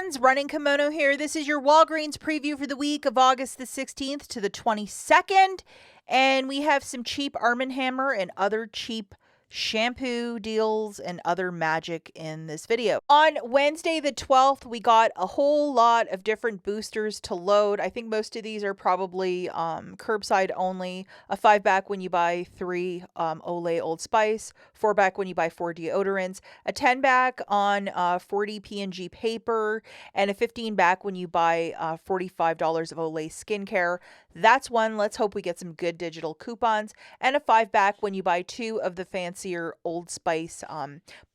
friends, Running Kimono here. This is your Walgreens preview for the week of August the 16th to the 22nd. And we have some cheap Arm & Hammer and other cheap shampoo deals and other magic in this video. On Wednesday the 12th, we got a whole lot of different boosters to load. I think most of these are probably curbside only. A 5-pack when you buy 3 Olay Old Spice, 4-pack when you buy 4 deodorants, a 10-pack on 40 P&G paper, and a 15-pack when you buy $45 of Olay skincare. That's one. Let's hope we get some good digital coupons. And a 5-pack when you buy 2 of the fancier Old Spice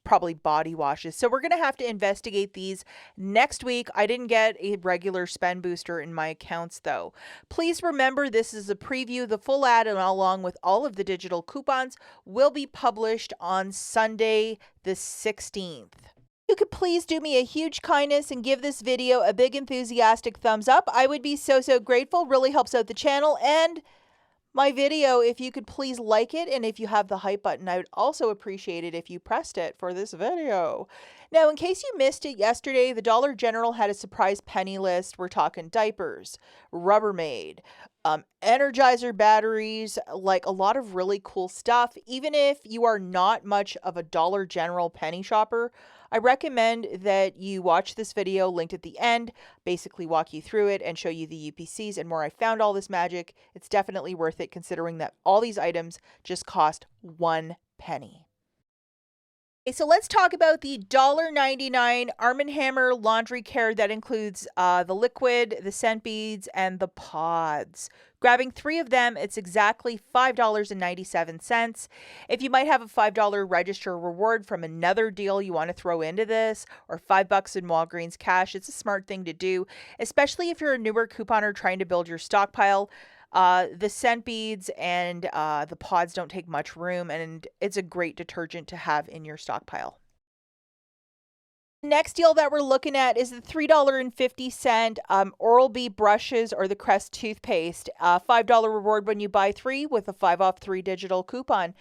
probably body washes. So we're going to have to investigate these next week. I didn't get a regular spend booster in my accounts though. Please remember, this is a preview. The full ad and along with all of the digital coupons will be published on Sunday the 16th. You could please do me a huge kindness and give this video a big enthusiastic thumbs up. I would be so grateful. Really helps out the channel and my video if you could please like it, and if you have the hype button, I would also appreciate it if you pressed it for this video. Now, in case you missed it yesterday, the Dollar General had a surprise penny list. We're talking diapers, Rubbermaid, Energizer batteries, like a lot of really cool stuff. Even if you are not much of a Dollar General penny shopper, I recommend that you watch this video linked at the end, basically walk you through it and show you the UPCs and where I found all this magic. It's definitely worth it considering that all these items just cost 1 penny. Okay, so let's talk about the $1.99 Arm & Hammer laundry care that includes the liquid, the scent beads, and the pods. Grabbing 3 of them, it's exactly $5.97. If you might have a $5 register reward from another deal you want to throw into this, or $5 in Walgreens cash, it's a smart thing to do, especially if you're a newer couponer trying to build your stockpile. The scent beads and the pods don't take much room, and it's a great detergent to have in your stockpile. Next deal that we're looking at is the $3.50 Oral-B brushes or the Crest toothpaste. $5 reward when you buy 3 with a 5 off 3 digital coupon.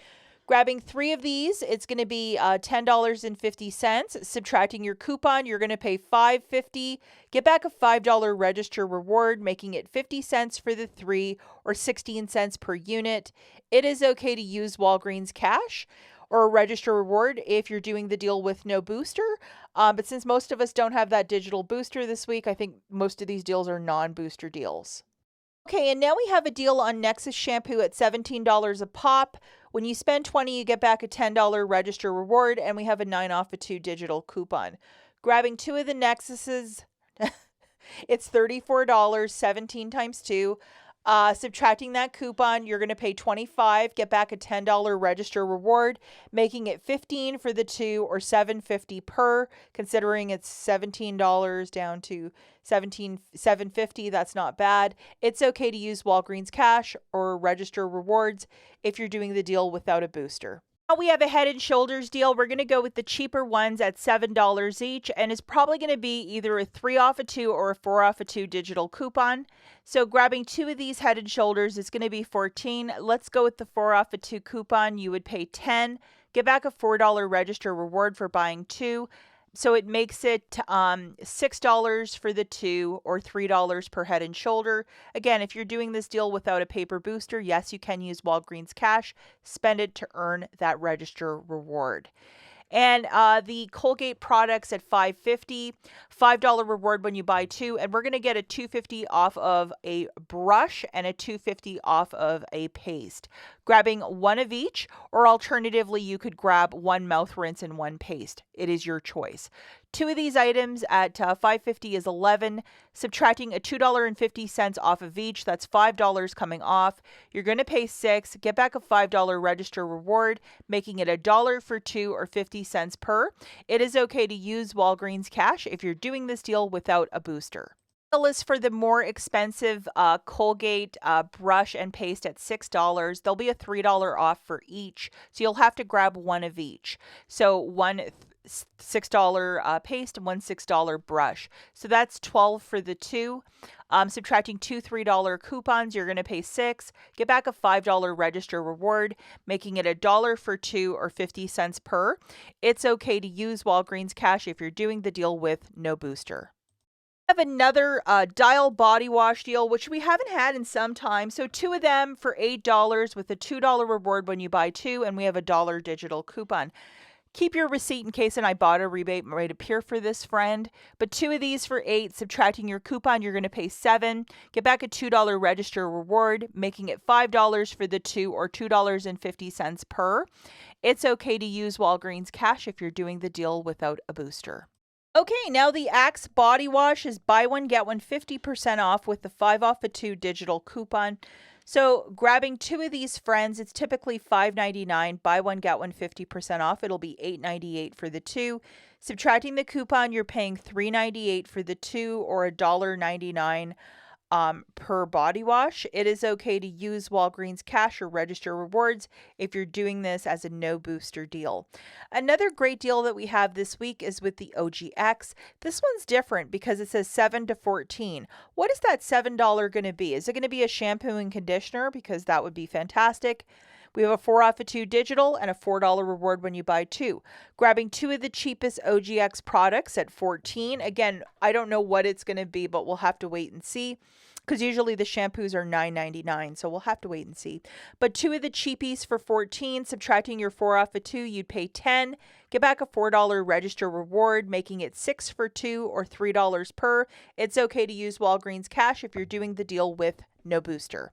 Grabbing 3 of these, it's going to be $10.50. Subtracting your coupon, you're going to pay $5.50. Get back a $5 register reward, making it 50 cents for the 3 or 16 cents per unit. It is okay to use Walgreens cash or a register reward if you're doing the deal with no booster. But since most of us don't have that digital booster this week, I think most of these deals are non-booster deals. Okay, and now we have a deal on Nexus shampoo at $17 a pop. When you spend $20, you get back a $10 register reward, and we have a 9 off of 2 digital coupon. Grabbing 2 of the Nexuses, it's $34, 17 times 2. Subtracting that coupon, you're going to pay $25, get back a $10 register reward, making it $15 for the 2 or $7.50 per. Considering it's $17 down to $7.50, that's not bad. It's okay to use Walgreens cash or register rewards if you're doing the deal without a booster. Now we have a Head & Shoulders deal. We're going to go with the cheaper ones at $7 each, and it's probably going to be either a 3 off of 2 or a 4 off of 2 digital coupon. So grabbing 2 of these Head & Shoulders is going to be $14. Let's go with the 4 off of 2 coupon. You would pay $10. Get back a $4 register reward for buying 2. So it makes it $6 for the 2 or $3 per Head & Shoulder. Again, if you're doing this deal without a paper booster, yes, you can use Walgreens cash. Spend it to earn that register reward. And the Colgate products at $5.50, $5 reward when you buy 2, and we're going to get a $2.50 off of a brush and a $2.50 off of a paste. Grabbing 1 of each, or alternatively, you could grab 1 mouth rinse and 1 paste. It is your choice. 2 of these items at $5.50 is $11. Subtracting a $2.50 off of each, that's $5 coming off. You're going to pay $6. Get back a $5 register reward, making it $1 for 2 or 50 cents per. It is okay to use Walgreens cash if you're doing this deal without a booster. The list for the more expensive Colgate brush and paste at $6. There'll be a $3 off for each, so you'll have to grab 1 of each. So 1 $6 paste and 1 $6 brush. So that's $12 for the 2. Subtracting 2 $3 coupons, you're going to pay $6. Get back a $5 register reward, making it $1 for 2 or 50 cents per. It's okay to use Walgreens cash if you're doing the deal with no booster. Have another Dial body wash deal, which we haven't had in some time. So 2 of them for $8 with a $2 reward when you buy 2, and we have a $1 digital coupon. Keep your receipt in case an IBOTTA rebate might appear for this friend. But 2 of these for 8, subtracting your coupon, you're going to pay 7. Get back a $2 register reward, making it $5 for the 2 or $2.50 per. It's okay to use Walgreens cash if you're doing the deal without a booster. Okay, now the Axe body wash is buy one, get one 50% off with the 5 off a 2 digital coupon. So grabbing 2 of these friends, it's typically $5.99. Buy one, get one 50% off. It'll be $8.98 for the 2. Subtracting the coupon, you're paying $3.98 for the 2 or $1.99 per body wash. It is okay to use Walgreens cash or register rewards if you're doing this as a no booster deal. Another great deal that we have this week is with the OGX. This one's different because it says 7 to 14. What is that $7 going to be? Is it going to be a shampoo and conditioner? Because that would be fantastic. We have a 4 off a 2 digital and a $4 reward when you buy 2. Grabbing 2 of the cheapest OGX products at 14. Again, I don't know what it's going to be, but we'll have to wait and see. Because usually the shampoos are $9.99, so we'll have to wait and see. But 2 of the cheapies for 14, subtracting your 4 off a 2, you'd pay 10. Get back a $4 register reward, making it 6 for 2 or $3 per. It's okay to use Walgreens cash if you're doing the deal with no booster.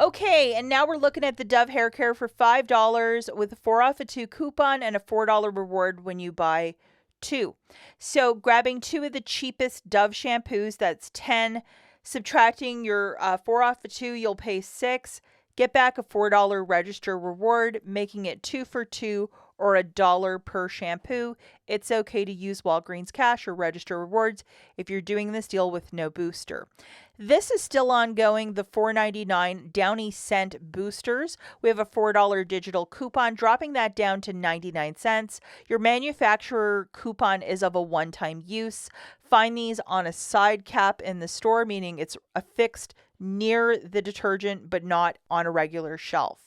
Okay, and now we're looking at the Dove hair care for $5 with a 4 off a 2 coupon and a $4 reward when you buy 2. So grabbing 2 of the cheapest Dove shampoos, that's 10. Subtracting your 4 off a 2, you'll pay 6. Get back a $4 register reward, making it 2 for 2 or $1 per shampoo. It's okay to use Walgreens cash or register rewards if you're doing this deal with no booster. This is still ongoing, the $4.99 Downy scent boosters. We have a $4 digital coupon, dropping that down to 99 cents. Your manufacturer coupon is of a one-time use. Find these on a side cap in the store, meaning it's affixed near the detergent but not on a regular shelf.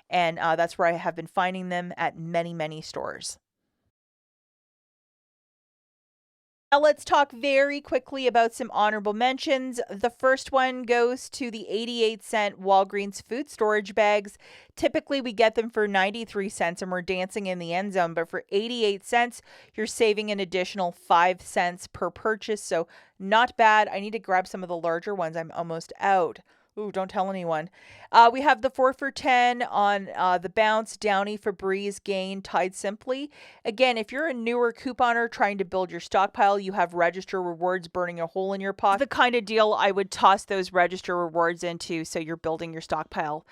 And that's where I have been finding them at many, many stores. Now let's talk very quickly about some honorable mentions. The first one goes to the 88-cent Walgreens food storage bags. Typically we get them for 93 cents and we're dancing in the end zone, but for 88 cents, you're saving an additional 5 cents per purchase. So not bad. I need to grab some of the larger ones. I'm almost out. Ooh, don't tell anyone. We have the 4 for 10 on the Bounce, Downy, Febreze, Gain, Tide Simply. Again, if you're a newer couponer trying to build your stockpile, you have register rewards burning a hole in your pocket. The kind of deal I would toss those register rewards into so you're building your stockpile.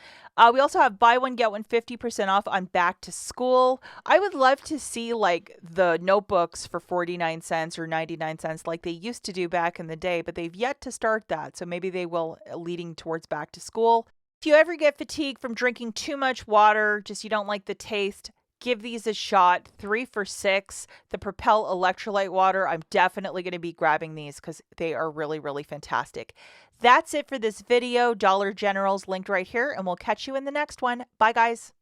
We also have buy one, get one 50% off on back to school. I would love to see like the notebooks for 49 cents or 99 cents like they used to do back in the day, but they've yet to start that. So maybe they will, leading towards back to school. If you ever get fatigued from drinking too much water, just you don't like the taste, give these a shot. 3 for 6. The Propel electrolyte water. I'm definitely going to be grabbing these because they are really, really fantastic. That's it for this video. Dollar General's linked right here, and we'll catch you in the next one. Bye, guys.